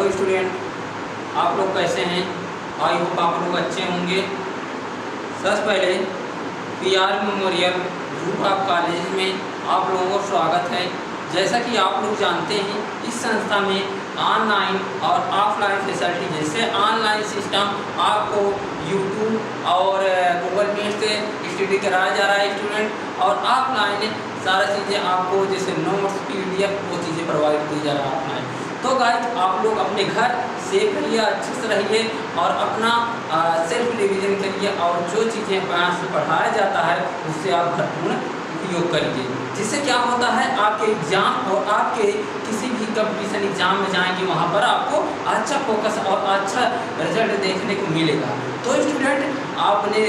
Hello student, आप लोग कैसे हैं? आई होप आप लोग अच्छे होंगे। सबसे पहले PR memorial group of college में आप लोगों को स्वागत है। जैसा कि आप लोग जानते हैं, इस संस्था में ऑनलाइन और ऑफलाइन फैसिलिटी, जैसे ऑनलाइन सिस्टम आपको यूट्यूब और गूगल मीट से स्टडी कराया जा रहा है स्टूडेंट, और ऑफलाइन सारा चीज़ें आपको जैसे नोट्स PDF वो चीज़ें प्रोवाइड की जा रहा है ऑफलाइन। तो गाइस आप लोग अपने घर सेफ रहिए, अच्छे से रहिए और अपना सेल्फ रिवीजन करिए, और जो चीज़ें यहाँ से पढ़ाया जाता है उससे आप भरपूर उपयोग करिए। जिससे क्या होता है, आपके एग्ज़ाम और आपके किसी भी कंपटीशन एग्ज़ाम में जाएंगे वहाँ पर आपको अच्छा फोकस और अच्छा रिजल्ट देखने को मिलेगा। तो स्टूडेंट आपने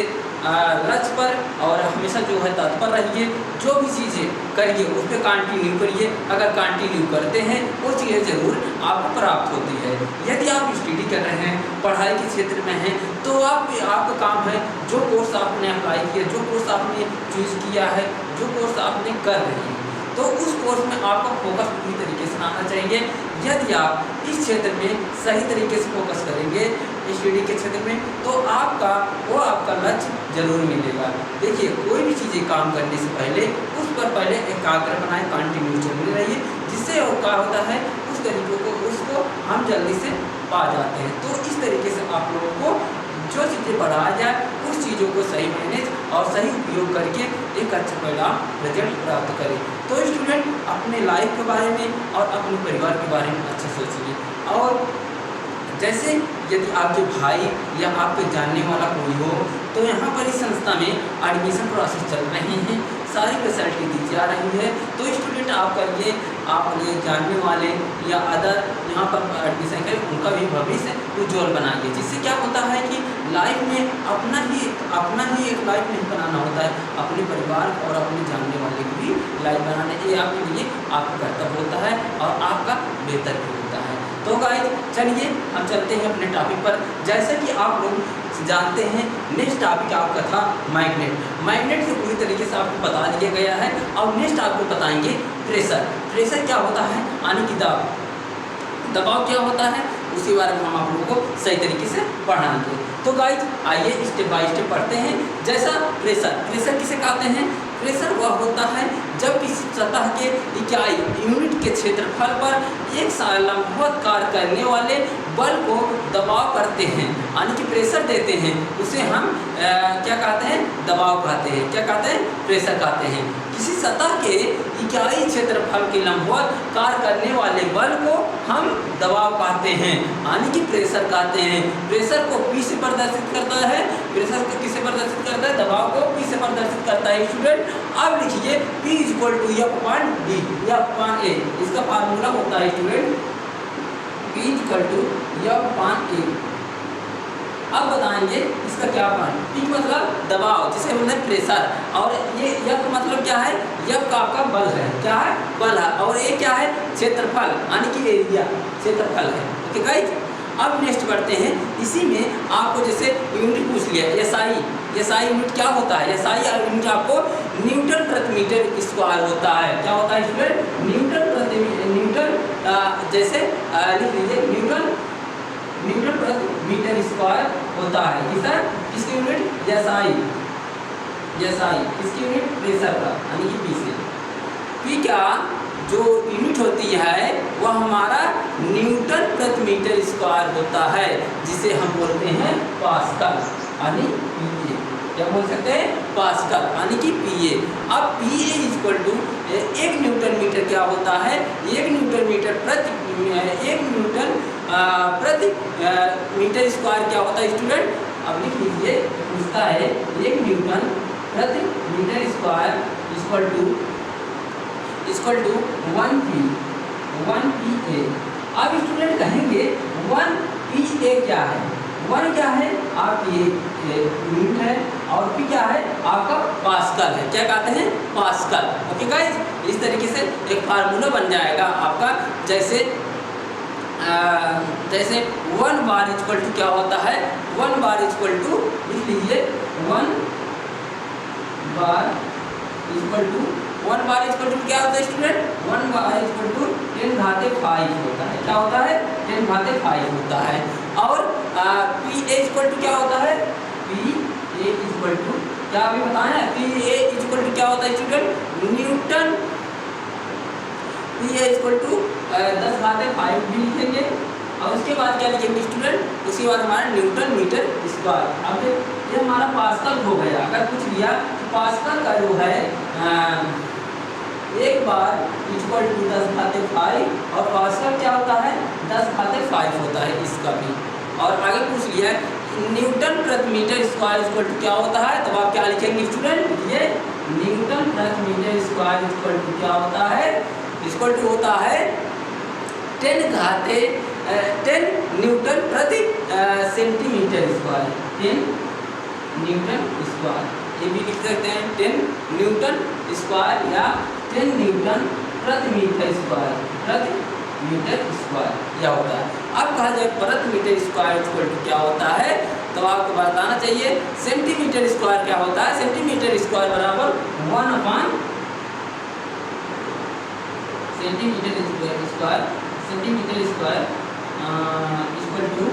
लक्ष्य पर और हमेशा जो है तत्पर रहिए, जो भी चीज़ें करिए उस पर कंटिन्यू करिए। अगर कंटिन्यू करते हैं वो चीज़ें ज़रूर आपको प्राप्त होती है। यदि आप स्टडी कर रहे हैं, पढ़ाई के क्षेत्र में हैं, तो आपका काम है जो कोर्स आपने अप्लाई किया, जो कोर्स आपने चूज़ किया है, जो कोर्स आपने कर रहे हैं, तो उस कोर्स में आपका फोकस पूरी तरीके से आना चाहिए। यदि आप इस क्षेत्र में सही तरीके से फोकस करेंगे स्टडी के क्षेत्र में, तो आपका लक्ष्य जरूर मिलेगा। देखिए, कोई भी चीज़ें काम करने से पहले उस पर पहले एकाग्र बनाए, कंटिन्यू चलते रहिए, जिससे और क्या होता है उस तरीकों को उसको हम जल्दी से पा जाते हैं। तो इस तरीके से आप लोगों को जो चीज़ें बढ़ाया जाए उस चीज़ों को सही मैनेज और सही उपयोग करके एक अच्छा परिणाम रिजल्ट प्राप्त करें। तो स्टूडेंट अपने लाइफ के बारे में और अपने परिवार के बारे में अच्छे सोचिए। और जैसे यदि आपके भाई या आपके जानने वाला कोई हो, तो यहाँ पर इस संस्था में एडमिशन प्रोसेस चल रही है, सारी फैसिलिटी दी जा रही है। तो स्टूडेंट आप करिए, अपने जानने वाले या अदर यहाँ पर एडमिशन करें, उनका भी भविष्य उज्ज्वल बनाइए। जिससे क्या होता है कि लाइफ में अपना ही एक लाइफ नहीं बनाना होता है, अपने परिवार और अपने जानने वाले की भी लाइफ बनाने ये आपके लिए आपका कर्तव्य होता है और आपका बेहतर भी होता है। तो गाइस चलिए हम चलते हैं अपने टॉपिक पर। जैसे कि आप लोग जानते हैं, नेक्स्ट टॉपिक आपका था मैग्नेट। मैग्नेट से पूरी तरीके से आपको बता दिया गया है। और नेक्स्ट आपको बताएंगे प्रेशर। प्रेशर क्या होता है, यानी कि दबाव क्या होता है, उसी बारे में हम आप लोगों को सही तरीके से पढ़ाएंगे। तो गाइस आइए स्टेप बाय स्टेप पढ़ते हैं। जैसा प्रेशर किसे कहते हैं? प्रेशर वह होता है जब किसी सतह के इकाई यूनिट के क्षेत्रफल पर एक लंबवत कार्य करने वाले बल को दबाव करते हैं, यानी कि प्रेशर देते हैं, उसे हम क्या कहते हैं? दबाव कहते हैं। क्या कहते हैं? प्रेशर कहते हैं। किसी सतह के इकाई क्षेत्रफल के लंबवत कार्य करने वाले बल को हम दबाव कहते हैं, यानी कि प्रेशर कहते हैं। प्रेशर को P से प्रदर्शित करता है। प्रेशर को किसे प्रदर्शित करता है? दबाव को P से प्रदर्शित करता है स्टूडेंट। अब लिखिए P = F/d या F/a, इसका फार्मूला होता है स्टूडेंट P = F/a। अब बताएंगे इसका क्या मान। P मतलब दबाव, जिसे बोलते हैं प्रेशर, और ये F मतलब क्या है? F का आपका बल है। क्या है? बल है। और ये क्या है? क्षेत्रफल, यानी कि एरिया, क्षेत्रफल है। ओके गाइस, अब नेक्स्ट बढ़ते हैं। इसी में आपको जैसे यूनिट पूछ लिया, SI यूनिट क्या होता है? SI यूनिट आपको न्यूटन प्रति मीटर स्क्वायर होता है। क्या होता है स्टूडेंट? न्यूटन जैसे लिख लीजिए न्यूटन प्रति मीटर स्क्वायर होता है। किसकी यूनिट? SI किसकी यूनिट? प्रेशर का, यानी कि P से। P क्या जो यूनिट होती है वह हमारा न्यूटन प्रति मीटर स्क्वायर होता है, जिसे हम बोलते हैं पास्कल, यानी PA। क्या बोल सकते हैं? पास्कल, यानी कि PA। अब PA = 1 न्यूटन मीटर क्या होता है? 1 न्यूटन प्रति मीटर स्क्वायर क्या होता है स्टूडेंट? अब लिख लीजिए, पूछता है 1 न्यूटन प्रति metre square equal to 1 PA। अब स्टूडेंट कहेंगे 1 PA क्या है? 1 क्या है? आपकी यूनिट है, और P क्या है? आपका पास्कल है। क्या कहते हैं? पास्कल। ओके गाइस, इस तरीके से एक फार्मूला बन जाएगा आपका। जैसे 1 बार इक्वल टू क्या होता है? 1 बार इक्वल टू, लिख लीजिए 1 बार इक्वल टू 1 बार इक्वल टू क्या होता है स्टूडेंट, 1 बार इक्वल टू 10 घाते 5 होता है। क्या होता है, 10 घाते 5 होता है। और पी ए इक्वल टू क्या होता है, पी ए इक्वल टू क्या अभी बताया, पी ए इक्वल टू क्या होता है student, newton. P A equal to 10 घाते 5 भी लिखेंगे और उसके बाद क्या लिखेंगे स्टूडेंट, उसके बाद हमारा न्यूटन मीटर स्क्वायर। अब ये हमारा पास्कल हो गया। अगर कुछ लिया तो पास्कल का जो है एक बार इक्वल टू 10 घाते 5 और पास्कल क्या होता है 10 घाते 5 होता है इसका भी। और आगे पूछ लिया है न्यूटन प्रति मीटर स्क्वायर इक्वल टू क्या होता है, तो आप क्या लिखेंगे स्टूडेंट, ये न्यूटन प्रति मीटर स्क्वायर इक्वल टू क्या होता है, इक्वल टू होता है 10 न्यूटन प्रति सेंटीमीटर स्क्वायर, 10 न्यूटन स्क्वायर। ये भी लिख सकते हैं 10 न्यूटन स्क्वायर या 10 न्यूटन प्रति मीटर स्क्वायर, प्रति मीटर स्क्वायर यह होता है। अब कहा जाए प्रति मीटर स्क्वायर इक्वल टू क्या होता है, तो आपको बताना चाहिए सेंटीमीटर स्क्वायर क्या होता है। सेंटीमीटर स्क्वायर बराबर 1/, सेंटीमीटर स्क्वायर इक्वल टू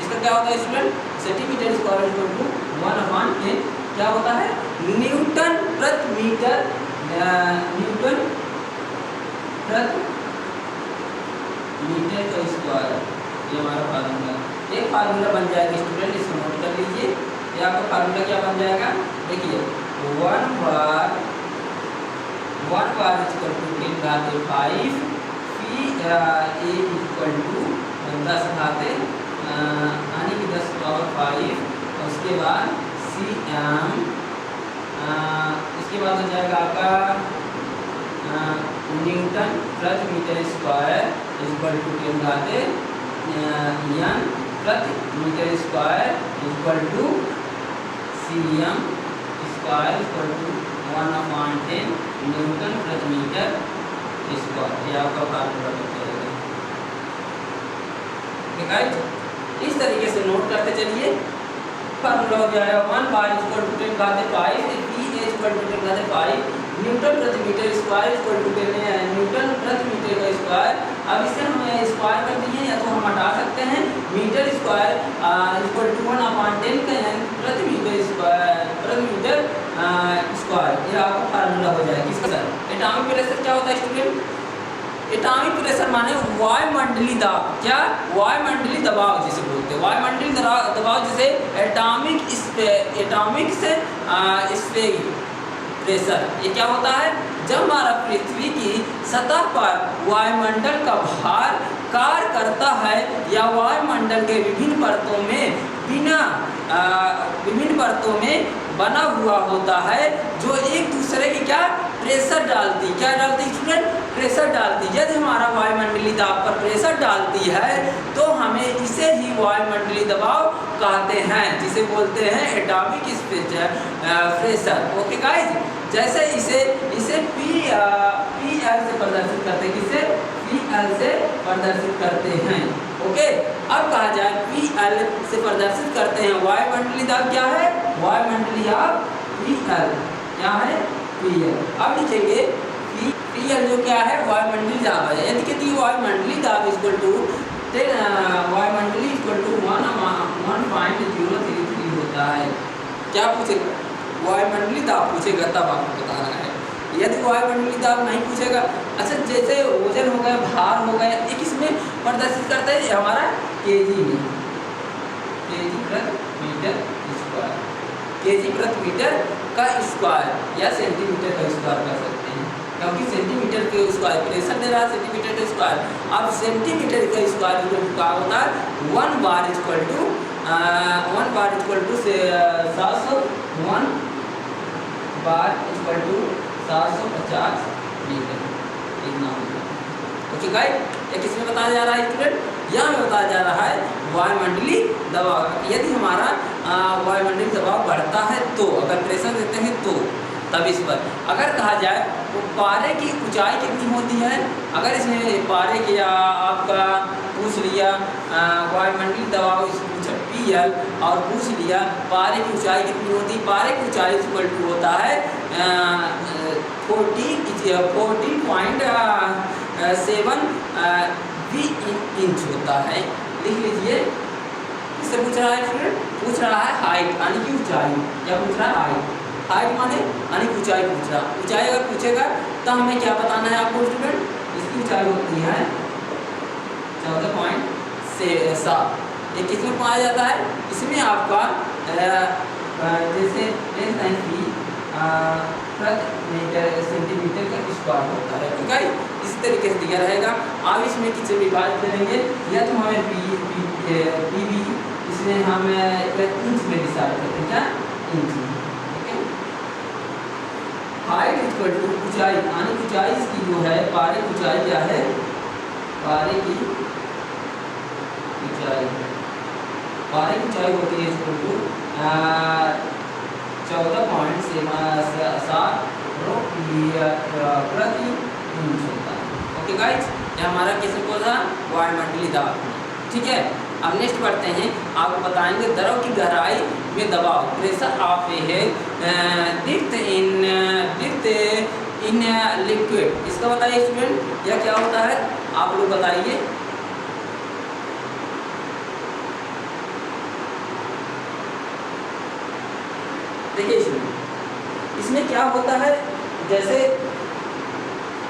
इसका क्या होता है student, centimetre square equal to 1/10 क्या होता है, न्यूटन प्रति मीटर, न्यूटन प्रति मीटर का स्क्वायर। ये हमारा फार्मूला, एक फार्मूला बन जाएगा स्टूडेंट, इसको नोट कर लीजिए। ये आपका फार्मूला क्या बन जाएगा, देखिए 1 बार इक्वल टू 10 घाते 5 पी ए इक्वल टू 10 घाते यानी कि 10 पावर 5 और उसके बाद सी एम, इसके बाद हो जाएगा आपका न्यूटन प्रति मीटर स्क्वायर इक्वल टू 10 घाते एन प्रति metre square equal to C M square equal to 1/10 newton प्रति मीटर स्क्वायर। ये आपका फार्मूला बन जाएगा। इस तरीके से नोट करते चलिए। फार्मूला हो जाएगा 1 बार इक्वल टू 10 घाते 5 पी ए इक्वल टू 10 घाते 5 न्यूटन प्रति metre square equal to newton प्रति मीटर का स्क्वायर। अब इसे हम स्क्वायर कर दिए या तो हम हटा सकते हैं, मीटर स्क्वायर इक्वल टू 1/10 का प्रति मीटर स्क्वायर, ये आपका फार्मूला हो जाएगा। किसका सर, एटॉमिक प्रेशर क्या होता है स्टूडेंट, एटॉमिक प्रेशर माने वायुमंडलीय दाब, क्या वायुमंडलीय दबाव जिसे बोलते हैं, वायुमंडलीय दबाव जिसे एटॉमिक से प्रेशर। ये क्या होता है, जब हमारा पृथ्वी की सतह पर वायुमंडल का भार कार्य करता है या वायुमंडल के विभिन्न परतों में बना हुआ होता है जो एक दूसरे की क्या प्रेशर डालती, क्या डालती स्टूडेंट, प्रेशर डालती। यदि हमारा वायुमंडलीय दाब पर प्रेशर डालती है तो हमें इसे ही वायुमंडलीय दबाव कहते हैं, जिसे बोलते हैं एटॉमिक प्रेशर। ओके गाइस, जैसे इसे पी एल से प्रदर्शित करते हैं, किसे पी एल से प्रदर्शित करते हैं। ओके, अब कहा जाए पी एल से प्रदर्शित करते हैं वायुमंडलीय दाब क्या है, वायुमंडलीय दाब पी एल क्या है, पी एल। अब लिखेंगे पी एल जो क्या है वायुमंडलीय दाब है। यदि कहती है वायुमंडलीय दाब इक्वल टू वायुमंडलीय इक्वल टू 1.033 होता है। क्या पूछेगा, वायुमंडलीय दाब पूछेगा तब आपको बताना है। यदि वायुमंडलीय दाब नहीं पूछेगा, अच्छा जैसे वजन हो गया, भार हो गया, एक इसमें प्रदर्शित करता है हमारा केजी में, केजी प्रति मीटर स्क्वायर, केजी प्रति मीटर का स्क्वायर या सेंटीमीटर का स्क्वायर कर सकते हैं, क्योंकि सेंटीमीटर के स्क्वायर प्रेशर दे रहा है सेंटीमीटर का स्क्वायर। अब सेंटीमीटर का स्क्वायर क्या होता है 1 बार इक्वल टू 750 मीटर इतना होगा। ओके गाइस, ये किसमें बताया जा रहा है स्टूडेंट, यहाँ में बताया जा रहा है वायुमंडलीय दबाव। यदि हमारा वायुमंडलीय दबाव बढ़ता है तो, अगर प्रेशर देते हैं तो तब इस पर अगर कहा जाए तो पारे की ऊंचाई कितनी होती है, अगर इसमें पारे की आपका पूछ लिया वायुमंडलीय दबाव पूछा पी एल और पूछ लिया पारे की ऊंचाई कितनी होती है, पारे की ऊंचाई इक्वल टू होता है 14.7 इंच होता है। लिख लीजिए। इससे पूछ रहा है स्टूडेंट, पूछ रहा है हाइट यानी कि ऊंचाई। क्या पूछ रहा है? हाइट। हाइट माने यानी ऊंचाई पूछ रहा। ऊंचाई अगर पूछेगा तो हमें क्या बताना है आपको स्टूडेंट? इसकी ऊंचाई होती है 14.7। ये किसमें पाया जाता है? इसमें आपका जैसे प्रति मीटर सेंटीमीटर का स्क्वायर होता है। ठीक है, इस तरीके से दिया रहेगा। आप इसमें किससे विभाजित करेंगे? या तो हमें पीवी इसमें हम इंच में डिसाइड करते हैं। क्या? इंच में। ठीक है। हाइट इक्वल टू ऊंचाई यानी ऊंचाई इसकी जो है पारे की ऊंचाई क्या है? पारे की ऊंचाई होती है इक्वल टू 14.7 प्रति इंच होता है। ओके गाइस, ये हमारा किसी को था वायुमंडलीय दाब। ठीक है, अब नेक्स्ट बढ़ते हैं। आपको बताएंगे द्रव की गहराई में दबाव pressure of A depth in liquid. इसका बताइए स्टूडेंट, यह क्या होता है? आप लोग बताइए। देखिए इसमें क्या होता है, जैसे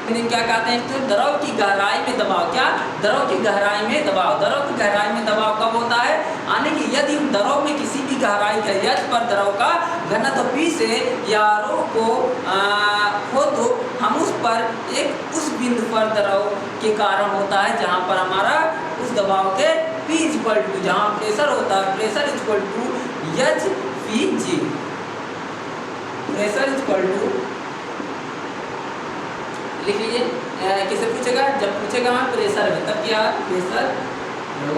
क्या कहते हैं तो द्रव की गहराई में दबाव। क्या? द्रव की गहराई में दबाव। द्रव की गहराई में दबाव कब होता है? यानी कि यदि द्रव में किसी भी गहराई का यदि पर द्रव का घनत्व P से या रो को हो तो हम उस पर उस बिंदु पर द्रव के कारण होता है जहां पर हमारा उस दबाव के P इक्वल टू जहाँ प्रेशर होता है, pressure equal to HPG। Pressure equal to लिख लीजिए। किसे पूछेगा? जब पूछेगा हम प्रेशर में, तब क्या? प्रेशर रो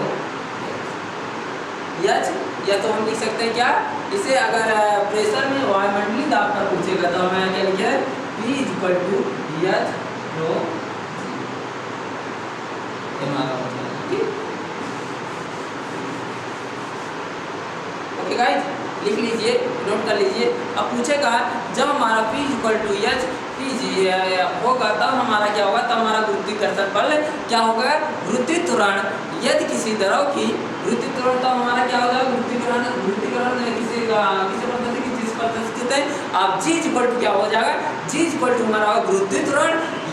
एच। या तो हम लिख सकते हैं क्या? इसे अगर प्रेशर में वायुमंडलीय दाब पर पूछेगा तो हमें क्या लिखे? P इक्वल टू एच रो ठीक। ओके गाइस, लिख लीजिए, नोट कर लीजिए। अब पूछेगा जब हमारा P इक्वल टू एच होगा तब हमारा क्या होगा? तब हमारा गुरुत्वाकर्षण बल क्या होगा? गुरुत्वाकर्षण। यदि किसी द्रव की गुरुत्वाकर्षण तो हमारा क्या होगा? गुरुत्वाकर्षण किसी पद्धति की चीज प्रदर्शित है। अब G इक्वल टू क्या हो जाएगा? G इक्वल टू हमारा गुरुत्वाकर्षण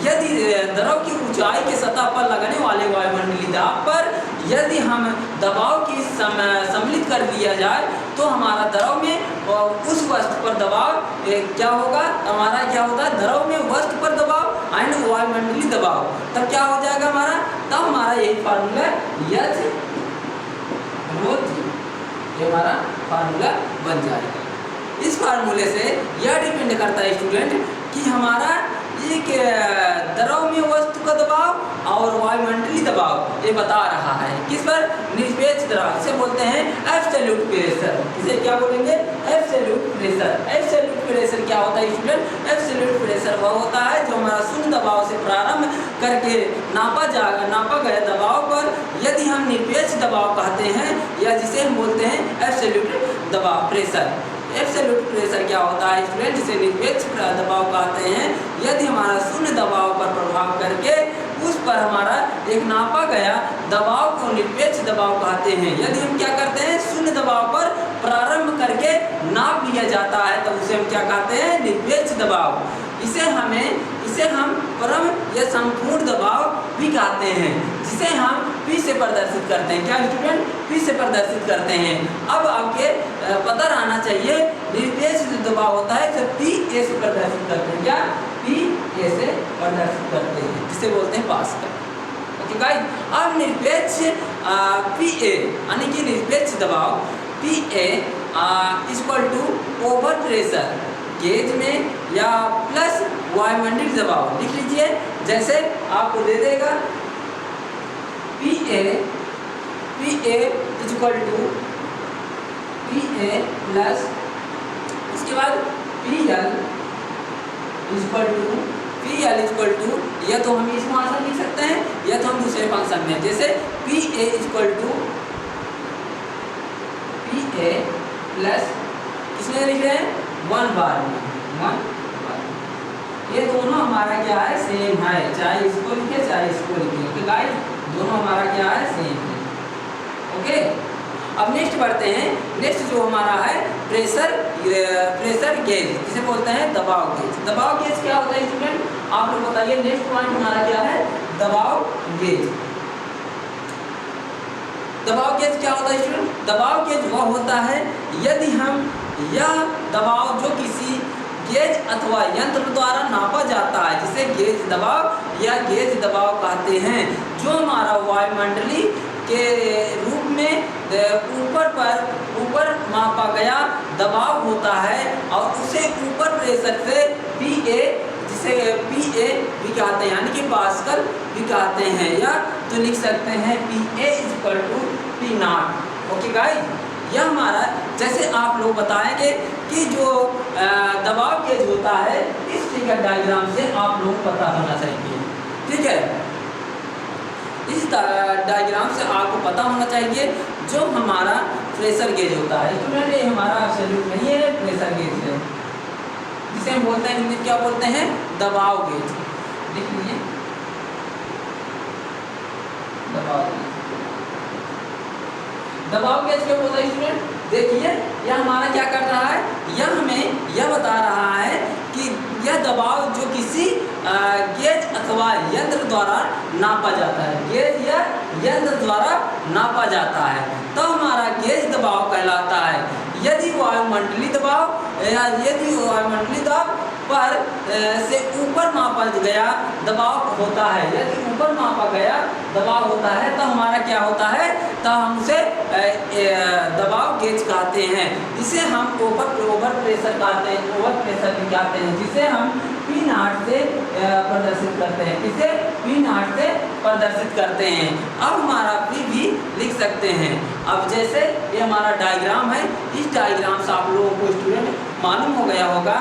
यदि द्रव की ऊंचाई के सतह पर लगने वाले वायुमंडलीय दाब पर यदि हम दबाव की सम्मिलित कर दिया जाए तो हमारा द्रव में उस वस्तु पर दबाव क्या होगा? हमारा क्या होता है? द्रव में वस्तु पर दबाव एंड वायुमंडलीय दबाव, तब क्या हो जाएगा हमारा? तब हमारा यही फार्मूला एच रो जी, ये हमारा फार्मूला बन जाएगा। इस फार्मूले से यह डिपेंड करता है स्टूडेंट कि हमारा एक द्रव में वस्तु का दबाव और वायुमंडलीय दबाव ये बता रहा है किस पर? निरपेक्ष दबाव। इसे बोलते हैं एब्सोल्यूट प्रेशर। इसे क्या बोलेंगे? Absolute pressure. एब्सोल्यूट प्रेशर क्या होता है स्टूडेंट? एब्सोल्यूट प्रेशर वह होता है जो हमारा शून्य दबाव से प्रारंभ करके नापा गया दबाव पर यदि हम निरपेक्ष दबाव कहते हैं या जिसे हम बोलते हैं एब्सोल्यूट दबाव प्रेशर। एब्सोल्यूट प्रेशर क्या होता है स्टूडेंट? जिसे निरपेक्ष दबाव कहते हैं यदि हमारा शून्य दबाव पर प्रभाव करके उस पर हमारा एक नापा गया दबाव को निरपेक्ष दबाव कहते हैं। यदि हम क्या करते हैं? शून्य दबाव पर प्रारंभ करके नाप लिया जाता है तो उसे हम क्या कहते हैं? निरपेक्ष दबाव। इसे हम परम या संपूर्ण दबाव भी कहते हैं, जिसे हम P से प्रदर्शित करते हैं। क्या स्टूडेंट? P से प्रदर्शित करते हैं। अब आपके पता रहना चाहिए निरपेक्ष जो दबाव होता है तो PA से प्रदर्शित करते हैं। क्या? PA से प्रदर्शित करते हैं, जिसे बोलते हैं पास्कल। ओके गाइस, अब निरपेक्ष PA यानी कि निरपेक्ष दबाव PA equal to over pressure gauge में या प्लस वायुमंडलीय दबाव। लिख लीजिए। जैसे आपको दे देगा PA equal to PA plus उसके बाद PL इक्वल टू या तो हम इस फंक्शन लिख सकते हैं या तो हम दूसरे फंक्शन में, जैसे PA equal to PA plus इसमें लिख रहे हैं 1 बार में 1 बार। ये दोनों हमारा क्या है, सेम है, चाहे इसको लिखे चाहे इसको लिखे। ओके गाइस, दोनों हमारा क्या है, सेम है। ओके, अब नेक्स्ट बढ़ते हैं। नेक्स्ट जो हमारा है प्रेशर गेज, जिसे बोलते हैं दबाव गेज। दबाव गेज क्या होता है स्टूडेंट, आप लोग बताइए। नेक्स्ट पॉइंट हमारा क्या है, दबाव गेज। दबाव गेज क्या होता है स्टूडेंट, दबाव गेज वह होता है यदि हम यह दबाव जो किसी गेज अथवा यंत्र द्वारा नापा जाता है, जिसे गेज दबाव या गेज दबाव कहते हैं, जो हमारा वायुमंडली के रूप में ऊपर मापा गया दबाव होता है और उसे ऊपर प्रेशर से PA, जिसे PA भी कहते हैं, यानी कि पास्कल भी कहते हैं, या तो लिख सकते हैं PA = P0। ओके गाइस, यह हमारा, जैसे आप लोग बताएंगे कि जो दबाव गेज होता है, इस फिगर डायग्राम से आप लोग पता होना चाहिए। ठीक है, इस डायग्राम से आपको पता होना चाहिए जो हमारा प्रेशर गेज होता है। स्टूडेंट, ये हमारा एब्सोल्यूट नहीं है, प्रेशर गेज है, जिसे हम बोलते हैं, हिंदी क्या बोलते हैं, दबाव गेज। लिख लीजिए, दबाव गेज। दबाव गेज क्या होता है स्टूडेंट, देखिए यह हमारा क्या कर रहा है, यह हमें यह बता रहा है कि यह दबाव जो किसी गेज अथवा यंत्र द्वारा नापा जाता है, गेज या यंत्र द्वारा नापा जाता है, तो हमारा गेज दबाव कहलाता है। यदि वायुमंडलीय दबाव या यदि वायुमंडलीय दबाव पर से ऊपर मापा गया दबाव होता है, यदि ऊपर मापा गया दबाव होता है, तो हमारा क्या होता है, तो हम उसे दबाव गेज कहते हैं। इसे हम ओवर प्रेशर कहते हैं, ओवर प्रेशर भी कहते हैं, जिसे हम P0 से प्रदर्शित करते हैं। इसे P0 से प्रदर्शित करते हैं। अब हमारा P भी लिख सकते हैं। अब जैसे ये हमारा डायग्राम है, इस डायग्राम से आप लोगों को स्टूडेंट मालूम हो गया होगा,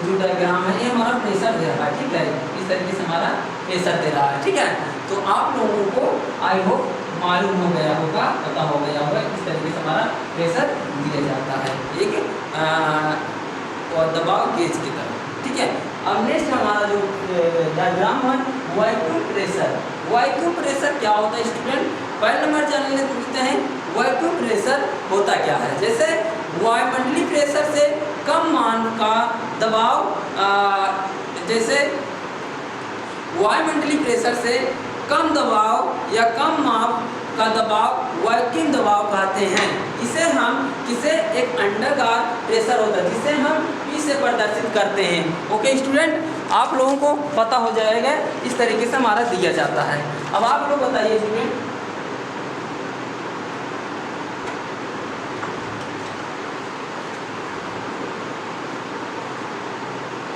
जो डायग्राम है ये हमारा प्रेशर दे रहा है। ठीक है, इस तरीके से हमारा प्रेशर दे रहा है। ठीक है, तो आप लोगों को आई होप मालूम हो गया होगा, पता हो गया होगा, इस तरीके से हमारा प्रेशर दिया जाता है एक दबाव गेज की तरह। ठीक है, अब नेक्स्ट हमारा जो डायग्राम है वैक्यूम प्रेशर। वैक्यूम प्रेशर क्या होता है स्टूडेंट, पहले नंबर जानने पूछते हैं वैक्यूम प्रेशर होता क्या है। जैसे वायुमंडलीय प्रेशर से कम मान का दबाव, जैसे वायुमंडलीय प्रेशर से कम दबाव या कम माप का दबाव वैक्यूम दबाव कहते हैं। इसे हम एक अंडाकार प्रेशर होता है, जिसे हम P से प्रदर्शित करते हैं। ओके स्टूडेंट, आप लोगों को पता हो जाएगा, इस तरीके से हमारा दिया जाता है। अब आप लोग बताइए स्टूडेंट,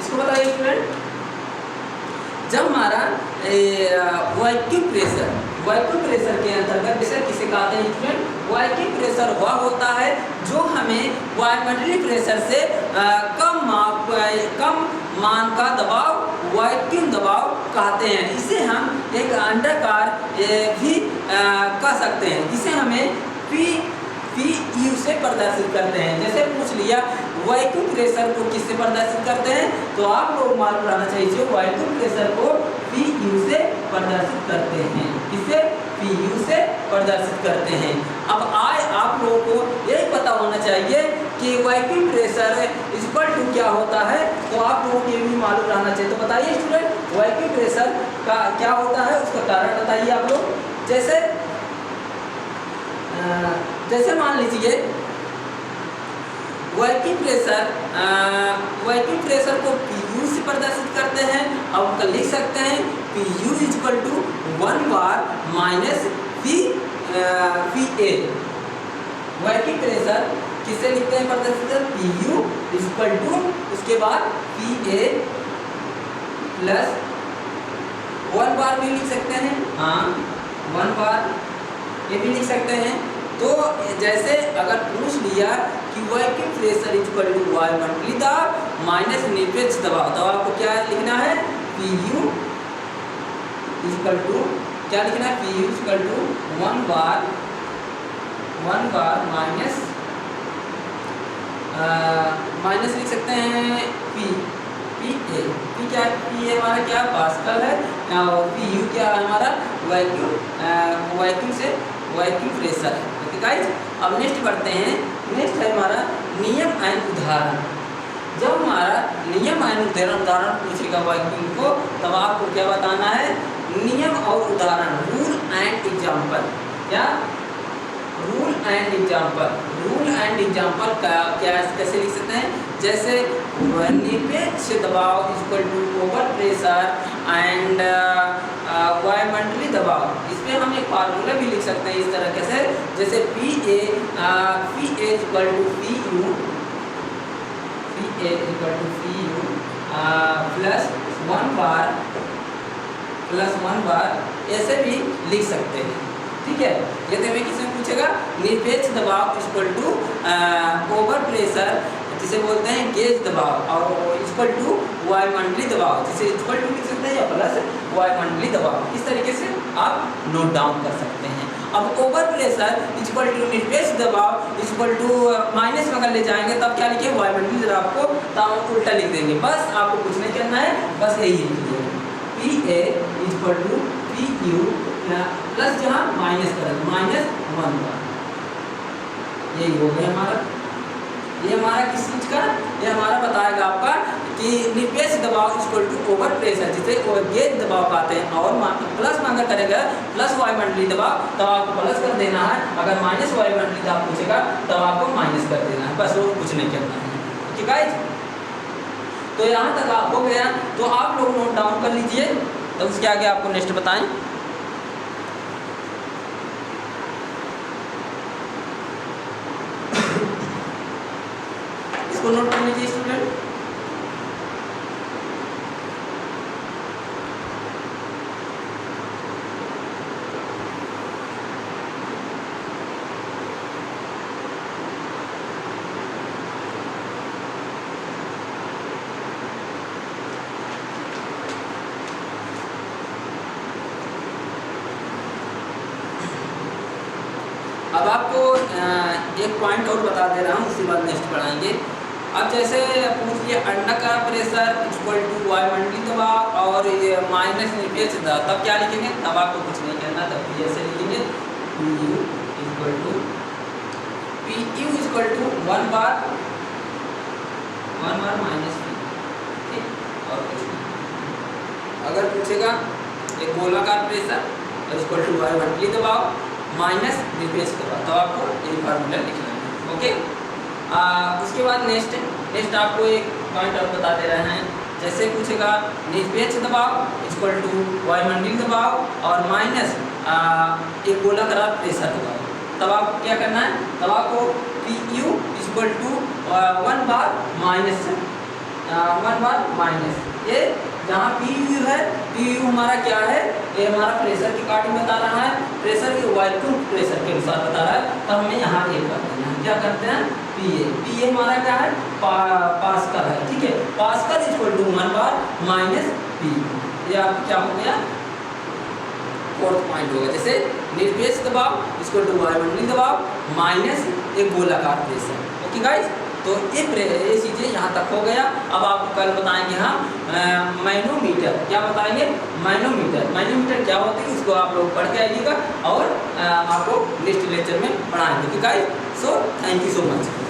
इसको बताइए स्टूडेंट, जब हमारा वैक्यूम प्रेशर के अंतर्गत प्रेशर किसे कहते हैं स्टूडेंट, वैक्यूम प्रेशर वह होता है जो हमें वायुमंडलीय प्रेशर से कम मान का दबाव वैक्यूम दबाव कहते हैं। इसे हम एक अंडाकार भी कह सकते हैं, जिसे हमें PU से प्रदर्शित करते हैं। जैसे पूछ लिया वैक्यूम प्रेशर को किससे प्रदर्शित करते हैं, तो आप लोग मालूम रहना चाहिए वैक्यूम प्रेशर को PU से प्रदर्शित करते हैं। किससे, PU से प्रदर्शित करते हैं। अब आप लोगों को यही पता होना चाहिए कि वैक्यूम प्रेशर इक्वल टू क्या होता है, तो आप लोगों को ये भी मालूम रहना चाहिए। तो बताइए स्टूडेंट, वैक्यूम प्रेशर का क्या होता है, उसका कारण बताइए आप लोग। जैसे मान लीजिए वैक्यूम प्रेशर को PU से प्रदर्शित करते हैं। अब उनका लिख सकते हैं PU = 1 bar minus PA। Vacuum pressure किसे लिखते हैं प्रदर्शित, PU = उसके बाद PA प्लस 1 बार भी लिख सकते हैं, हाँ 1 बार ये भी लिख सकते हैं। तो जैसे अगर पूछ लिया कि वैक्यूम प्रेशर = वायुमंडलीय दाब माइनस निरपेक्ष दबाव, तो आपको क्या लिखना है, PU = क्या लिखना है, PU = 1 बार माइनस लिख सकते हैं P पी ए, पी क्या है, पी ए हमारा क्या पास्कल है, और पी यू क्या है हमारा वैक्यूम से वैक्यूम प्रेशर है। ओके गाइस, अब नेक्स्ट बढ़ते हैं। नेक्स्ट है हमारा नियम एंड उदाहरण। जब हमारा नियम एंड उदाहरण पूछेगा वैक्यूम को, तब आपको क्या बताना है, नियम और उदाहरण, रूल एंड एग्जाम्पल। क्या rule and example, rule and example का क्या कैसे लिख सकते हैं, जैसे निरपेक्ष दबाव equal to over pressure and वायुमंडलीय दबाव। इसमें हम एक फार्मूला भी लिख सकते हैं इस तरह से, जैसे P A equal to P U plus one बार ऐसे भी लिख सकते हैं। ठीक है, यदि हमें किसी में पूछेगा निरपेक्ष दबाव इक्वल टू ओवर प्रेशर, जिसे बोलते हैं गेज दबाव, और इक्वल टू वायुमंडलीय दबाव, जिसे इक्वल टू लिख सकते हैं या प्लस वायुमंडलीय दबाव। इस तरीके से आप नोट डाउन कर सकते हैं। अब ओवर प्रेशर इक्वल टू निरपेक्ष दबाव इक्वल टू माइनस में अगर ले जाएंगे तब क्या लिखे, वायुमंडलीय दबाव को तब उल्टा लिख देंगे। बस आपको कुछ नहीं करना है, बस यही लिखिए, P A equal to P U plus जहाँ माइनस करेंगे माइनस 1 बार, यही हो गया हमारा। ये हमारा किस चीज़ का, ये हमारा बताएगा आपका कि निरपेक्ष दबाव इक्वल टू ओवर प्रेशर, जिसे गेज दबाव कहते हैं, और प्लस में अगर करेगा प्लस वायुमंडलीय दबाव तब आपको प्लस कर देना है, अगर माइनस वायुमंडलीय दबाव पूछेगा तब आपको माइनस कर देना है, बस वो कुछ नहीं करना है। ठीक है, तो यहाँ तक आप हो गया, तो आप लोग नोट डाउन कर लीजिए, तो उसके आगे आपको नेक्स्ट बताएं। इसको नोट कर लीजिए स्टूडेंट। अब आपको एक पॉइंट और बता दे रहा हूँ, उसके बाद नेक्स्ट पढ़ाएंगे। अब जैसे पूछ लिया अंडाकार प्रेशर इक्वल टू वायुमंडलीय दबाव और ये माइनस निरपेक्ष दबाव, तब क्या लिखेंगे, तब आपको कुछ नहीं करना, तब ऐसे लिखेंगे P U equal to 1 bar minus P, ठीक, और कुछ नहीं। अगर पूछेगा एक गोलाकार प्रेशर इक्वल टू वायुमंडलीय दबाव माइनस निरपेक्ष दबाव, तो आपको ये फार्मूला लिखना है। ओके, उसके बाद नेक्स्ट आपको एक पॉइंट और बता दे रहे हैं। जैसे पूछेगा निरपेक्ष दबाव इक्वल टू वायुमंडलीय दबाव और माइनस एक गोलाकार प्रेशर दबाव, तब आपको क्या करना है, तब आपको P U equal to 1 bar minus, ये जहाँ पी यू है, पी यू हमारा क्या है, ये हमारा प्रेशर की काटी बता रहा है, प्रेशर की वैक्यूम प्रेशर के अनुसार बता रहा है, तब हमें यहाँ एक करते हैं, क्या करते हैं, पी ए हमारा क्या है, पास्कल है। ठीक है, pascal equal to 1 bar minus P, ये आप क्या हो गया, फोर्थ पॉइंट होगा। जैसे निरपेक्ष दबाव इक्वल टू वायुमंडलीय दबाव माइनस एक गोलाकार प्रेशर। ओके गाइस, तो ये चीज़ें यहाँ तक हो गया। अब आपको कल बताएंगे हम मैनोमीटर, क्या बताएंगे, मैनोमीटर क्या होती है, इसको आप लोग पढ़ के आइएगा और आपको नेक्स्ट लेक्चर में पढ़ाएंगे। ठीक है, so thank you so much.